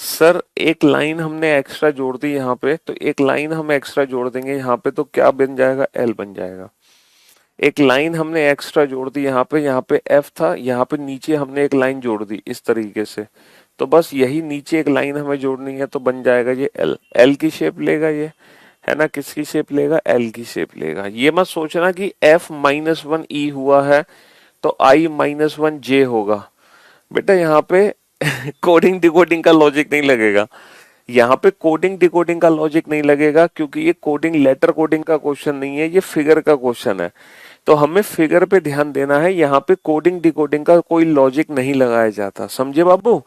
सर एक लाइन हमने एक्स्ट्रा जोड़ दी यहाँ पे, तो एक लाइन हम एक्स्ट्रा जोड़ देंगे यहाँ पे, तो क्या बन जाएगा, एल बन जाएगा। एक लाइन हमने एक्स्ट्रा जोड़ दी यहाँ पे एफ था, यहाँ पे नीचे हमने एक लाइन जोड़ दी इस तरीके से, तो बस यही नीचे एक लाइन हमें जोड़नी है, तो बन जाएगा ये एल। एल की शेप लेगा ये, है ना, किसकी शेप लेगा, एल की शेप लेगा। ये मत सोचना कि एफ -1 ई हुआ है तो आई -1 जे होगा, बेटा यहाँ पे कोडिंग डिकोडिंग का लॉजिक नहीं लगेगा, यहाँ पे कोडिंग डिकोडिंग का लॉजिक नहीं लगेगा, क्योंकि ये कोडिंग लेटर कोडिंग का क्वेश्चन नहीं है, ये फिगर का क्वेश्चन है। तो हमें फिगर पे ध्यान देना है, यहाँ पे कोडिंग डिकोडिंग का कोई लॉजिक नहीं लगाया जाता, समझे बाबू।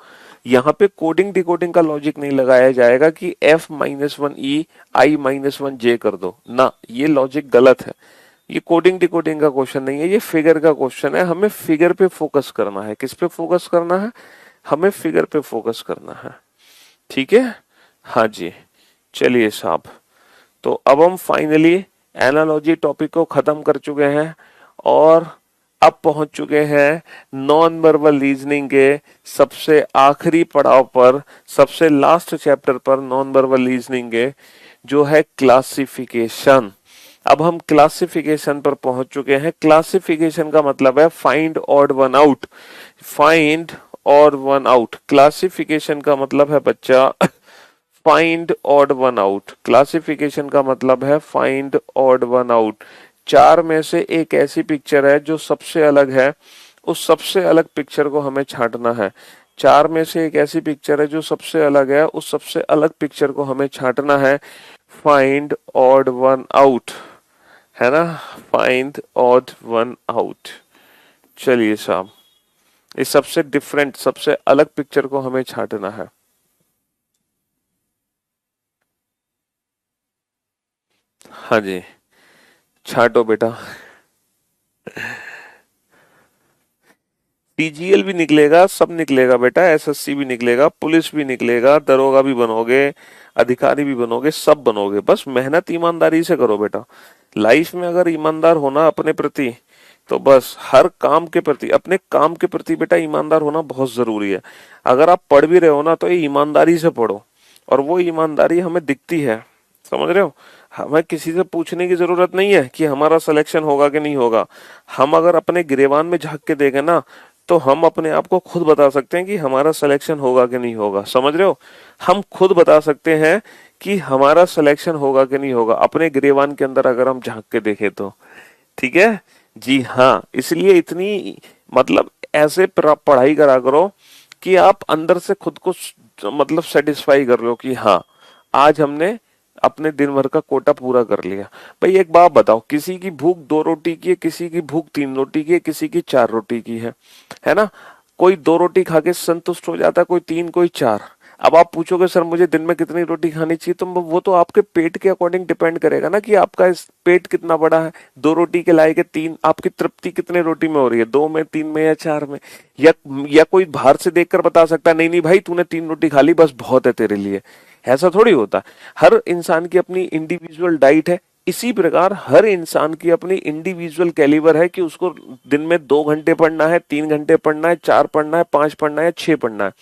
यहाँ पे कोडिंग डिकोडिंग का लॉजिक नहीं लगाया जाएगा कि f -1 e i -1 j कर दो ना, ये लॉजिक गलत है। ये कोडिंग डिकोडिंग का क्वेश्चन नहीं है, ये फिगर का क्वेश्चन है। हमें फिगर पे फोकस करना है। किस पे फोकस करना है, हमें फिगर पे फोकस करना है, ठीक है। हाँ जी, चलिए साहब, तो अब हम फाइनली एनालॉजी टॉपिक को खत्म कर चुके हैं और अब पहुंच चुके हैं नॉन वर्बल रीजनिंग के सबसे आखिरी पड़ाव पर, सबसे लास्ट चैप्टर पर नॉन वर्बल रीजनिंग के, जो है क्लासिफिकेशन। अब हम क्लासिफिकेशन पर पहुंच चुके हैं। क्लासिफिकेशन का मतलब है find odd one out, find odd one out. Classification का मतलब है बच्चा find odd one out. Classification का मतलब है फाइंड ऑड वन आउट। चार में से एक ऐसी पिक्चर है जो सबसे अलग है, उस सबसे अलग पिक्चर को हमें छांटना है। चार में से एक ऐसी पिक्चर है जो सबसे अलग है, उस सबसे अलग पिक्चर को हमें छांटना है। फाइंड ऑड वन आउट, है ना, फाइंड ऑड वन आउट। चलिए साहब, इस सबसे डिफरेंट, सबसे अलग पिक्चर को हमें छांटना है। हाँ जी, छांटो बेटा। टीजीएल भी निकलेगा, सब निकलेगा बेटा, एसएससी भी निकलेगा, पुलिस भी निकलेगा, दरोगा भी बनोगे, अधिकारी भी बनोगे, सब बनोगे। बस मेहनत ईमानदारी से करो बेटा। लाइफ में अगर ईमानदार होना अपने प्रति, तो बस हर काम के प्रति, अपने काम के प्रति बेटा ईमानदार होना बहुत जरूरी है। अगर आप पढ़ भी रहे हो ना, तो ये ईमानदारी से पढ़ो, और वो ईमानदारी हमें दिखती है, समझ रहे हो। हमें किसी से पूछने की जरूरत नहीं है कि हमारा सिलेक्शन होगा कि नहीं होगा। हम अगर अपने गिरेबान में झांक के देखें ना, तो हम अपने आप को खुद बता सकते हैं कि हमारा सिलेक्शन होगा कि नहीं होगा, समझ रहे हो। हम खुद बता सकते हैं कि हमारा सिलेक्शन होगा कि नहीं होगा, अपने गिरेबान के अंदर अगर हम झांक के देखें तो, ठीक है जी। हाँ, इसलिए इतनी मतलब ऐसे पढ़ाई करा करो कि आप अंदर से खुद को मतलब सेटिस्फाई कर लो कि हाँ, आज हमने अपने दिन भर का कोटा पूरा कर लिया। भाई एक बात बताओ, किसी की भूख 2 रोटी की है, किसी की भूख 3 रोटी की है, किसी की 4 रोटी की है ना। कोई 2 रोटी खा के संतुष्ट हो जाता है, कोई 3, कोई 4। अब आप पूछोगे सर मुझे दिन में कितनी रोटी खानी चाहिए, तो वो तो आपके पेट के अकॉर्डिंग डिपेंड करेगा ना कि आपका इस पेट कितना बड़ा है। 2 रोटी के लायक 3, आपकी तृप्ति कितने रोटी में हो रही है, 2 में, 3 में या 4 में। या कोई बाहर से देखकर बता सकता है नहीं नहीं भाई तूने 3 रोटी खा ली बस बहुत है तेरे लिए, ऐसा थोड़ी होता। हर इंसान की अपनी इंडिविजुअल डाइट है। इसी प्रकार हर इंसान की अपनी इंडिविजुअल कैलिबर है कि उसको दिन में 2 घंटे पढ़ना है, 3 घंटे पढ़ना है, 4 पढ़ना है, 5 पढ़ना है, 6 पढ़ना है।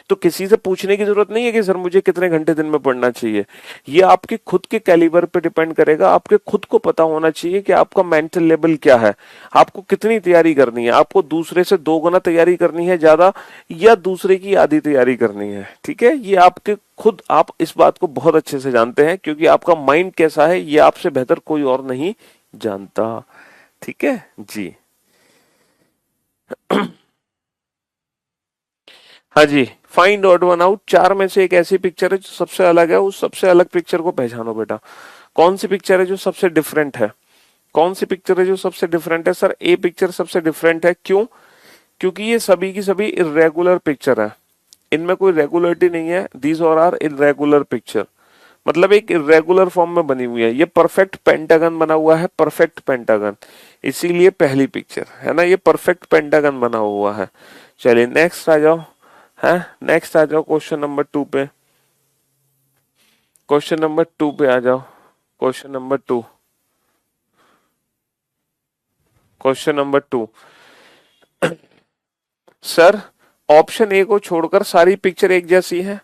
तो किसी से पूछने की जरूरत नहीं है कि सर मुझे कितने घंटे दिन में पढ़ना चाहिए। ये आपके खुद के कैलिबर पे डिपेंड करेगा। आपके खुद को पता होना चाहिए कि आपका मेंटल लेवल क्या है, आपको कितनी तैयारी करनी है, आपको दूसरे से 2 गुना तैयारी करनी है ज्यादा, या दूसरे की आधी तैयारी करनी है। ठीक है, ये आपके खुद, आप इस बात को बहुत अच्छे से जानते हैं, क्योंकि आपका माइंड कैसा है ये आपसे बेहतर कोई और नहीं जानता। ठीक है जी। हाँ जी, फाइंड ऑड वन आउट। 4 में से एक ऐसी पिक्चर है जो सबसे अलग है, उस सबसे अलग पिक्चर को पहचानो बेटा। कौन सी पिक्चर है जो सबसे डिफरेंट है, कौन सी पिक्चर है जो सबसे डिफरेंट है। सर ए पिक्चर सबसे डिफरेंट है, क्यों, क्योंकि ये सभी की सभी इरेगुलर पिक्चर है, इनमें कोई रेगुलरिटी नहीं है। दीज और आर इरेगुलर पिक्चर, मतलब एक इरेगुलर फॉर्म में बनी हुई है। ये परफेक्ट पेंटागन बना हुआ है, परफेक्ट पेंटागन, इसीलिए पहली पिक्चर है ना, ये परफेक्ट पेंटागन बना हुआ है। चलिए नेक्स्ट आ जाओ, है नेक्स्ट आ जाओ क्वेश्चन नंबर 2 पे। क्वेश्चन नंबर 2 पे आ जाओ। Question number 2, question number 2। Sir option A को छोड़कर सारी पिक्चर एक जैसी है,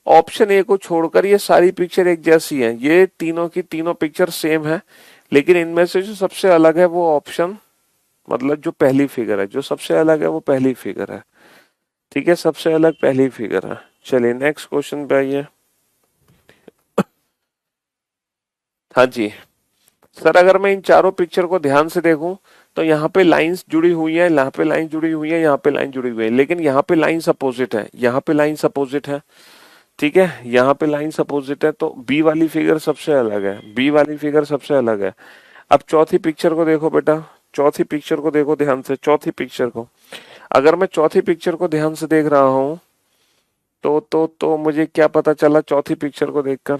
ऑप्शन ए को छोड़कर ये सारी पिक्चर एक जैसी है, ये तीनों की तीनों पिक्चर सेम है, लेकिन इनमें से जो सबसे अलग है वो ऑप्शन, मतलब जो पहली फिगर है, जो सबसे अलग है वो पहली फिगर है। ठीक है, सबसे अलग पहली फिगर है। चलिए नेक्स्ट क्वेश्चन पे आइए। हाँ जी सर, अगर मैं इन चारों पिक्चर को ध्यान से देखूं तो यहाँ पे लाइंस जुड़ी हुई है, यहाँ पे लाइन जुड़ी हुई है, यहाँ पे लाइन जुड़ी हुई है, लेकिन यहाँ पे लाइंस अपोजिट है, यहाँ पे लाइंस अपोजिट है। ठीक है, यहाँ पे लाइंस अपोजिट है, तो बी वाली फिगर सबसे अलग है, बी वाली फिगर सबसे अलग है। अब चौथी पिक्चर को देखो बेटा, चौथी पिक्चर को देखो ध्यान से, चौथी पिक्चर को, अगर मैं चौथी पिक्चर को ध्यान से देख रहा हूं तो मुझे क्या पता चला चौथी पिक्चर को देखकर?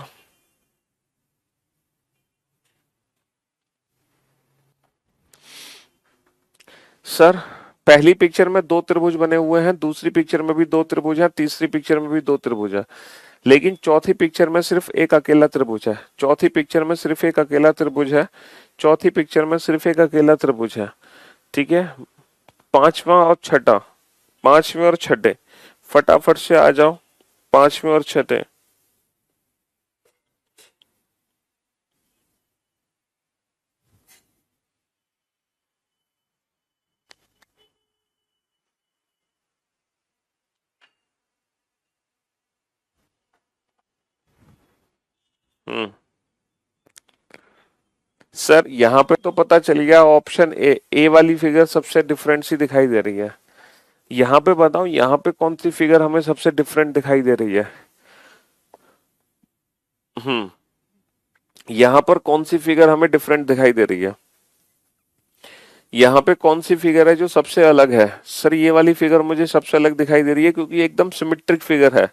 सर पहली पिक्चर में दो त्रिभुज बने हुए हैं, दूसरी पिक्चर में भी दो त्रिभुज है, तीसरी पिक्चर में भी दो त्रिभुज है, लेकिन चौथी पिक्चर में सिर्फ एक अकेला त्रिभुज है, चौथी पिक्चर में सिर्फ एक अकेला त्रिभुज है, चौथी पिक्चर में सिर्फ एक अकेला त्रिभुज है। ठीक है, पांचवा और छठा, पांचवें और छठे, फटाफट से आ जाओ, पांचवें और छठे। हम्म सर यहाँ पे तो पता चल गया, ऑप्शन ए वाली फिगर सबसे डिफरेंट सी दिखाई दे रही है। यहाँ पे बताओ, यहाँ पे कौन सी फिगर हमें सबसे डिफरेंट दिखाई दे रही है? हम्म यहाँ पर कौन सी फिगर हमें डिफरेंट दिखाई दे रही है? यहाँ पे कौन सी फिगर है जो सबसे अलग है? सर ये वाली फिगर मुझे सबसे अलग दिखाई दे रही है, क्योंकि एकदम सिमेट्रिक फिगर है,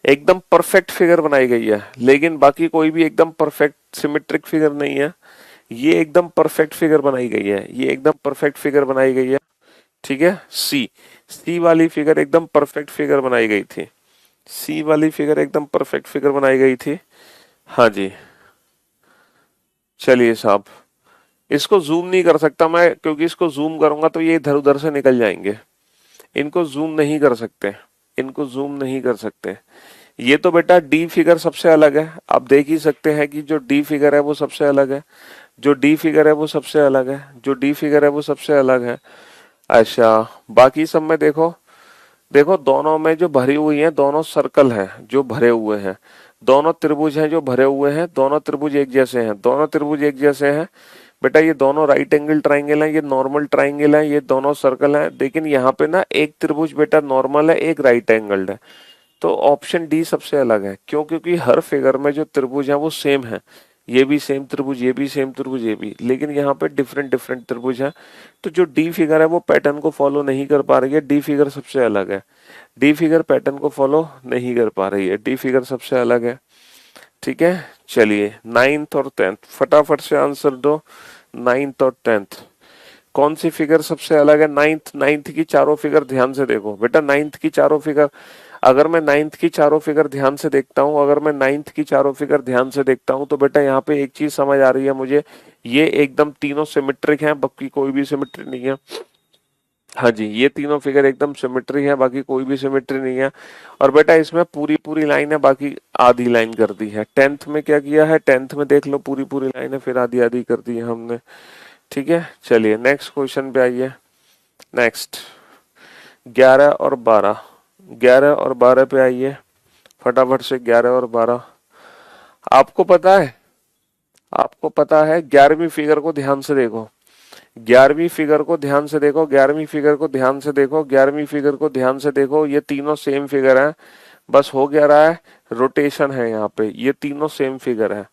एकदम परफेक्ट फिगर बनाई गई है, लेकिन बाकी कोई भी एकदम परफेक्ट सिमेट्रिक फिगर नहीं है। ये एकदम परफेक्ट फिगर बनाई गई है, ये एकदम परफेक्ट फिगर बनाई गई है। ठीक है, सी, सी वाली फिगर एकदम परफेक्ट फिगर बनाई गई थी, सी वाली फिगर एकदम परफेक्ट फिगर बनाई गई थी। हाँ जी, चलिए साहब, इसको जूम नहीं कर सकता मैं, क्योंकि इसको जूम करूंगा तो ये इधर उधर से निकल जाएंगे, इनको जूम नहीं कर सकते, इनको जूम नहीं कर सकते। ये तो बेटा डी फिगर सबसे अलग है, आप देख ही सकते हैं कि जो डी फिगर है वो सबसे अलग है, जो डी फिगर है वो सबसे अलग है, जो डी फिगर है वो सबसे अलग है। अच्छा, बाकी सब में देखो, देखो दोनों में जो भरी हुई है, दोनों सर्कल है जो भरे हुए हैं, दोनों त्रिभुज हैं जो भरे हुए हैं, दोनों त्रिभुज एक जैसे हैं, दोनों त्रिभुज एक जैसे हैं बेटा, ये दोनों राइट एंगल ट्राइंगल हैं, ये नॉर्मल ट्राइंगल है, ये दोनों सर्कल हैं, लेकिन यहाँ पे ना एक त्रिभुज बेटा नॉर्मल है, एक राइट एंगल्ड है। तो ऑप्शन डी सबसे अलग है, क्यों? क्योंकि हर फिगर में जो त्रिभुज है वो सेम है, ये भी सेम त्रिभुज, ये भी सेम त्रिभुज, ये भी, लेकिन यहाँ पे डिफरेंट डिफरेंट त्रिभुज है। तो जो डी फिगर है वो पैटर्न को फॉलो नहीं कर पा रही है, डी फिगर सबसे अलग है, डी फिगर पैटर्न को फॉलो नहीं कर पा रही है, डी फिगर सबसे अलग है। ठीक है, चलिए नाइन्थ और टेंथ फटाफट से आंसर दो, नाइन्थ और टेंथ कौन सी फिगर सबसे अलग है? नाइन्थ, नाइन्थ की चारों फिगर ध्यान से देखो बेटा, नाइन्थ की चारों फिगर, अगर मैं नाइन्थ की चारों फिगर ध्यान से देखता हूं, अगर मैं नाइन्थ की चारों फिगर ध्यान से देखता हूं तो बेटा यहाँ पे एक चीज समझ आ रही है मुझे, ये एकदम तीनों सिमेट्रिक हैं, बाकी कोई भी सिमेट्री नहीं है। हाँ जी, ये तीनों फिगर एकदम सिमेट्री है, बाकी कोई भी सिमेट्री नहीं है। और बेटा इसमें पूरी पूरी लाइन है, बाकी आधी लाइन कर दी है। टेंथ में क्या किया है? टेंथ में देख लो, पूरी पूरी लाइन है, फिर आधी आधी कर दी है हमने। ठीक है, चलिए नेक्स्ट क्वेश्चन पे आइए। नेक्स्ट 11 और 12, 11 और 12 पे आइए फटाफट से। 11 और 12 आपको पता है, आपको पता है 11वीं फिगर को ध्यान से देखो, 11वीं फिगर को ध्यान से देखो, 11वीं फिगर को ध्यान से देखो, 11वीं फिगर को ध्यान से देखो, ये तीनों सेम फिगर है, बस हो क्या रहा है, रोटेशन है यहाँ पे, ये तीनों सेम फिगर है,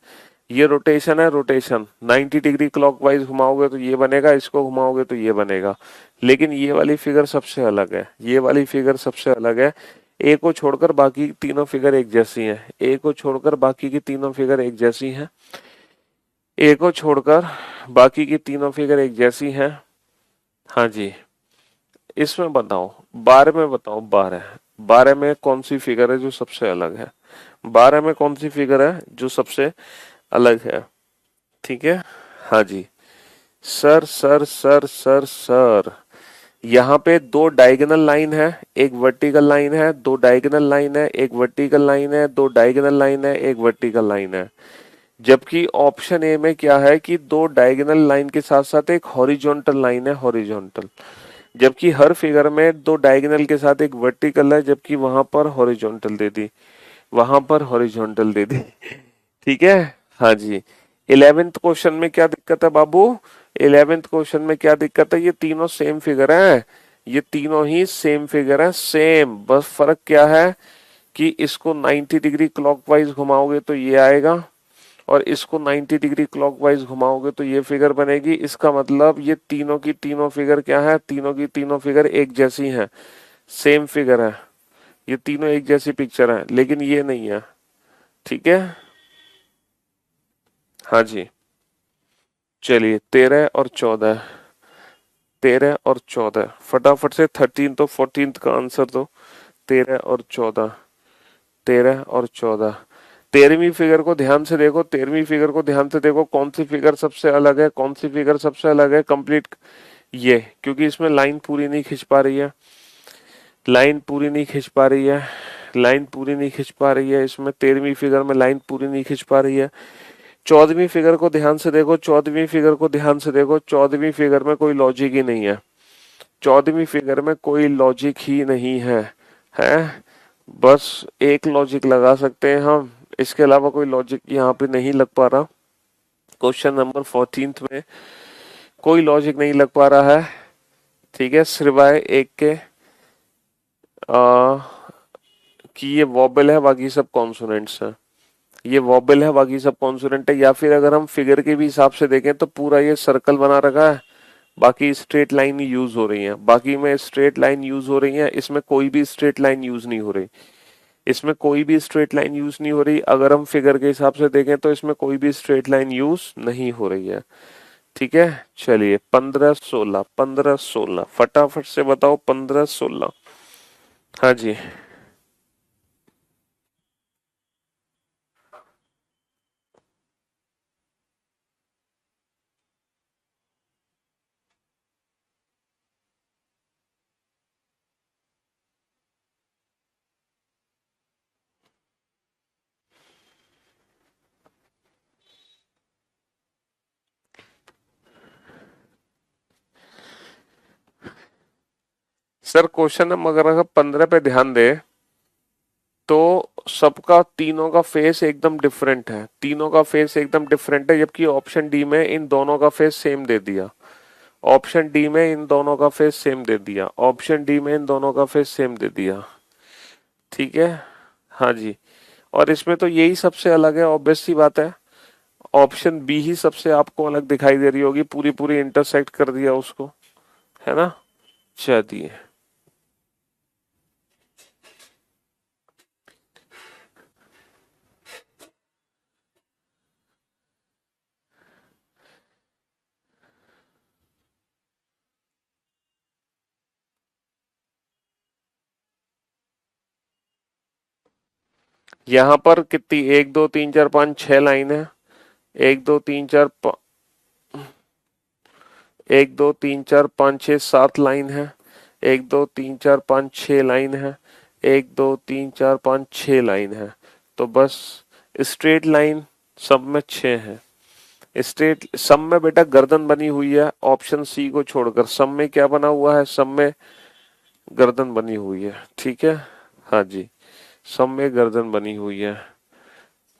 ये रोटेशन है, रोटेशन 90 डिग्री क्लॉकवाइज घुमाओगे तो ये बनेगा, इसको घुमाओगे तो ये बनेगा, लेकिन ये वाली फिगर सबसे अलग है, ये वाली फिगर सबसे अलग है। ए को छोड़कर बाकी तीनों फिगर एक जैसी हैं, ए को छोड़कर बाकी की तीनों फिगर एक जैसी हैं, ए को छोड़कर बाकी की तीनों फिगर एक जैसी हैं। हाँ जी, इसमें बताओ 12 में, बताओ 12, 12 में कौन सी फिगर है जो सबसे अलग है? 12 में कौन सी फिगर है जो सबसे अलग है? ठीक है, हाँ जी, sir sir sir sir sir यहाँ पे दो डायगोनल लाइन है, एक वर्टिकल लाइन है, दो डायगोनल लाइन है, एक वर्टिकल लाइन है, दो डायगोनल लाइन है, एक वर्टिकल लाइन है। जबकि ऑप्शन ए में क्या है कि दो डायगोनल लाइन के साथ साथ एक हॉरिजॉन्टल लाइन है, हॉरिजॉन्टल। जबकि हर फिगर में दो डायगोनल के साथ एक वर्टिकल है, जबकि वहां पर हॉरिजॉन्टल दे दी, वहां पर हॉरिजॉन्टल दे दी। ठीक है, हाँ जी। 11th क्वेश्चन में क्या दिक्कत है बाबू? 11th क्वेश्चन में क्या दिक्कत है? ये तीनों सेम फिगर है, ये तीनों ही सेम फिगर है, सेम। बस फर्क क्या है कि इसको 90 डिग्री क्लॉकवाइज घुमाओगे तो ये आएगा, और इसको 90 डिग्री क्लॉकवाइज घुमाओगे तो ये फिगर बनेगी। इसका मतलब ये तीनों की तीनों फिगर क्या है? तीनों की तीनों फिगर एक जैसी हैं, सेम फिगर है, ये तीनों एक जैसी पिक्चर है, लेकिन ये नहीं है। ठीक है, हाँ जी। चलिए 13 और 14, 13 और 14 फटाफट से 13 तो 14 का आंसर दो। 13 और 14, 13 और 14। 13वीं फिगर को ध्यान से देखो, 13वीं फिगर को ध्यान से देखो, कौन सी फिगर सबसे अलग है, कौन सी फिगर सबसे अलग है? कंप्लीट ये, क्योंकि इसमें लाइन पूरी नहीं खींच पा रही है, लाइन पूरी नहीं खींच पा रही है, लाइन पूरी नहीं खींच पा रही है इसमें। 13वीं फिगर में लाइन पूरी नहीं खींच पा रही है। 14वीं फिगर को ध्यान से देखो, 14वीं फिगर को ध्यान से देखो, 14वीं फिगर में कोई लॉजिक ही नहीं है, 14वीं फिगर में कोई लॉजिक ही नहीं है। बस एक लॉजिक लगा सकते हैं हम, इसके अलावा कोई लॉजिक यहाँ पे नहीं लग पा रहा। क्वेश्चन नंबर 14 में कोई लॉजिक नहीं लग पा रहा है। ठीक है, सिवाय एक के कि ये वॉबल है, बाकी सब कॉन्सोनेंट्स है। ये वॉबल है, बाकी सब कॉन्सोनेंट है। या फिर अगर हम फिगर के भी हिसाब से देखें तो पूरा ये सर्कल बना रखा है, बाकी स्ट्रेट लाइन ही यूज हो रही है, बाकी में स्ट्रेट लाइन यूज हो रही है, इसमें कोई भी स्ट्रेट लाइन यूज नहीं हो रही, इसमें कोई भी स्ट्रेट लाइन यूज नहीं हो रही। अगर हम फिगर के हिसाब से देखें तो इसमें कोई भी स्ट्रेट लाइन यूज नहीं हो रही है। ठीक है, चलिए 15 16, 15 16 फटाफट से बताओ, 15 16। हाँ जी, सर क्वेश्चन नंबर अगर 15 पे ध्यान दे तो सबका तीनों का फेस एकदम डिफरेंट है, तीनों का फेस एकदम डिफरेंट है, जबकि ऑप्शन डी में इन दोनों का फेस सेम दे दिया, ऑप्शन डी में इन दोनों का फेस सेम दे दिया, ऑप्शन डी में इन दोनों का फेस सेम दे दिया। ठीक है, हाँ जी। और इसमें तो यही सबसे अलग है, ऑब्वियस सी बात है। ऑप्शन बी ही सबसे आपको अलग दिखाई दे रही होगी, पूरी पूरी इंटरसेक्ट कर दिया उसको, है ना। चलिए यहाँ पर कितनी, 1 2 3 4 5 6 लाइन है, 1 2 3 4 1 2 3 4 5 6 7 लाइन है, 1 2 3 4 5 6 लाइन है, 1 2 3 4 5 6 लाइन है। तो बस स्ट्रेट लाइन सब में 6 है। स्ट्रेट सब में बेटा गर्दन बनी हुई है, ऑप्शन सी को छोड़कर सब में क्या बना हुआ है? सब में गर्दन बनी हुई है। ठीक है, हाँ जी, सब में गर्दन बनी हुई है।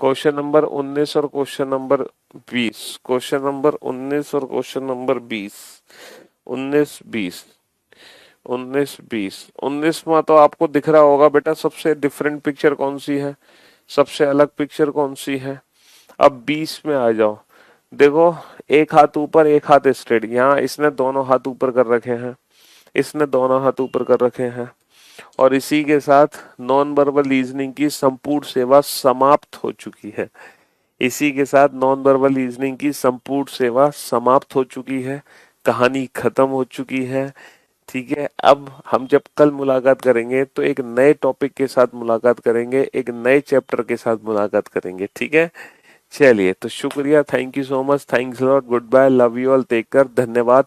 क्वेश्चन नंबर 19 और क्वेश्चन नंबर 20, क्वेश्चन नंबर 19 और क्वेश्चन नंबर 20, 19 20, 19 20, 19 में तो आपको दिख रहा होगा बेटा सबसे डिफरेंट पिक्चर कौन सी है, सबसे अलग पिक्चर कौन सी है। अब 20 में आ जाओ, देखो एक हाथ ऊपर एक हाथ स्ट्रेट, यहाँ इसने दोनों हाथ ऊपर कर रखे हैं, इसने दोनों हाथ ऊपर कर रखे हैं, और इसी के साथ नॉन वर्बल रीजनिंग की संपूर्ण सेवा समाप्त हो चुकी है। इसी के साथ नॉन वर्बल रीजनिंग की संपूर्ण सेवा समाप्त हो चुकी है, कहानी खत्म हो चुकी है। ठीक है, अब हम जब कल मुलाकात करेंगे तो एक नए टॉपिक के साथ मुलाकात करेंगे, एक नए चैप्टर के साथ मुलाकात करेंगे। ठीक है, चलिए तो शुक्रिया, thank you so much, thanks lot, goodbye, love you all, take care, धन्यवाद।